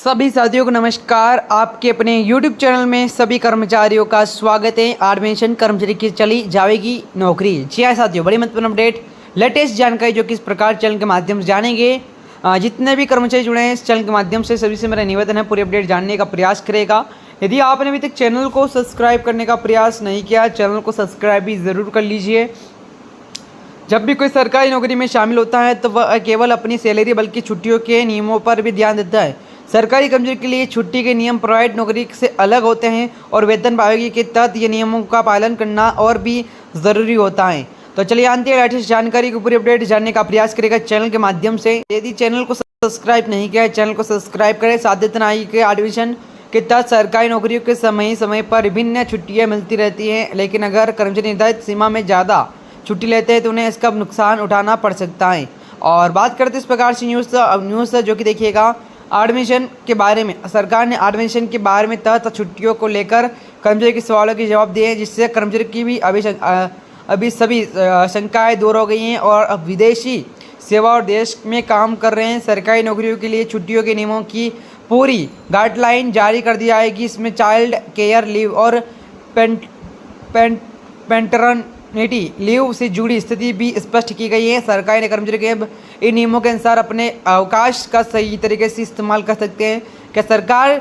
सभी साथियों को नमस्कार। आपके अपने YouTube चैनल में सभी कर्मचारियों का स्वागत है। एडमिशन कर्मचारी की चली जाएगी नौकरी। जी हाँ साथियों, बड़ी महत्वपूर्ण अपडेट, लेटेस्ट जानकारी जो कि इस प्रकार चैनल के माध्यम से जानेंगे। जितने भी कर्मचारी जुड़े हैं इस चैनल के माध्यम से सभी से मेरा निवेदन है पूरी अपडेट जानने का प्रयास करेगा। यदि आपने अभी तक चैनल को सब्सक्राइब करने का प्रयास नहीं किया, चैनल को सब्सक्राइब भी ज़रूर कर लीजिए। जब भी कोई सरकारी नौकरी में शामिल होता है तो वह केवल अपनी सैलरी बल्कि छुट्टियों के नियमों पर भी ध्यान देता है। सरकारी कर्मचारी के लिए छुट्टी के नियम प्राइवेट नौकरी से अलग होते हैं और वेतन आयोग के तहत ये नियमों का पालन करना और भी ज़रूरी होता है। तो चलिए जानते हैं लेटेस्ट जानकारी की पूरी अपडेट जानने का प्रयास करेगा चैनल के माध्यम से। यदि चैनल को सब्सक्राइब नहीं किया है, चैनल को सब्सक्राइब करें। साथ ही के एडमिशन के तहत सरकारी नौकरियों के समय पर विभिन्न छुट्टियाँ मिलती रहती हैं, लेकिन अगर कर्मचारी निर्धारित सीमा में ज़्यादा छुट्टी लेते हैं तो उन्हें इसका नुकसान उठाना पड़ सकता है। और बात करते इस प्रकार से न्यूज़ जो कि देखिएगा एडमिशन के बारे में। सरकार ने एडमिशन के बारे में तहत छुट्टियों को लेकर कर्मचारी के सवालों के जवाब दिए हैं, जिससे कर्मचारी की भी अभी सभी शंकाएं दूर हो गई हैं और अब विदेशी सेवा और देश में काम कर रहे हैं सरकारी नौकरियों के लिए छुट्टियों के नियमों की पूरी गाइडलाइन जारी कर दी जाएगी। इसमें चाइल्ड केयर लीव और पैटर्निटी लीव से जुड़ी स्थिति भी स्पष्ट की गई है। सरकारी कर्मचारी के इन नियमों के अनुसार अपने अवकाश का सही तरीके से इस्तेमाल कर सकते हैं। क्या सरकार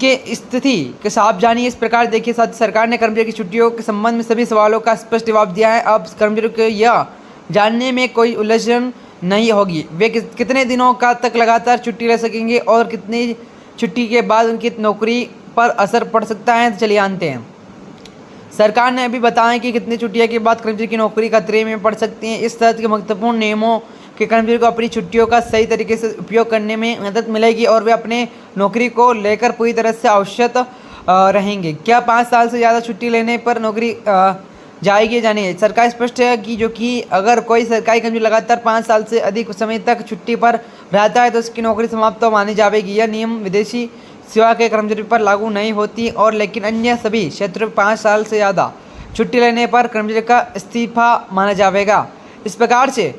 के स्थिति के साफ जानिए। इस प्रकार देखिए साथ सरकार ने कर्मचारी की छुट्टियों के संबंध में सभी सवालों का स्पष्ट जवाब दिया है। अब कर्मचारियों को यह जानने में कोई उलझन नहीं होगी वे कितने दिनों का तक लगातार छुट्टी ले सकेंगे और कितनी छुट्टी के बाद उनकी नौकरी पर असर पड़ सकता है। तो चलिए जानते हैं। सरकार ने अभी बताया कि कितनी छुट्टियों के बाद कर्मचारी की नौकरी खतरे में पड़ सकती है। इस तरह के महत्वपूर्ण नियमों के कर्मचारी को अपनी छुट्टियों का सही तरीके से उपयोग करने में मदद मिलेगी और वे अपने नौकरी को लेकर पूरी तरह से अवगत रहेंगे। क्या 5 साल से ज़्यादा छुट्टी लेने पर नौकरी जाएगी जानिए। सरकार स्पष्ट है कि अगर कोई सरकारी कर्मचारी लगातार 5 साल से अधिक समय तक छुट्टी पर रहता है तो उसकी नौकरी समाप्त मानी जाएगी। यह नियम विदेशी सेवा के कर्मचारी पर लागू नहीं होती और लेकिन अन्य सभी क्षेत्रों में 5 साल से ज़्यादा छुट्टी लेने पर कर्मचारी का इस्तीफा माना जाएगा। इस प्रकार से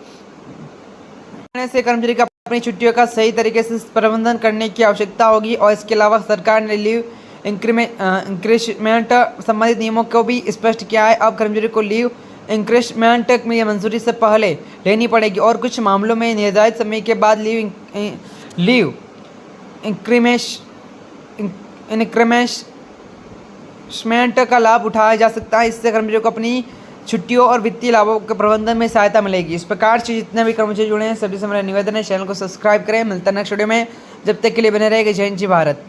कर्मचारी का अपनी छुट्टियों का सही तरीके से प्रबंधन करने की आवश्यकता होगी और इसके अलावा सरकार ने लीव इंक्रीमेंट संबंधित नियमों को भी स्पष्ट किया है। अब कर्मचारी को लीव इंक्रीमेंट में मंजूरी से पहले लेनी पड़ेगी और कुछ मामलों में निर्धारित समय के बाद लीव इंक्रीमेंट का लाभ उठाया जा सकता है। इससे कर्मचारियों को अपनी छुट्टियों और वित्तीय लाभों के प्रबंधन में सहायता मिलेगी। इस प्रकार से जितने भी कर्मचारी जुड़े हैं सभी से मेरा निवेदन है चैनल को सब्सक्राइब करें। मिलता है नेक्स्ट वीडियो में, जब तक के लिए बने रहेगा। जय हिंद, जय भारत।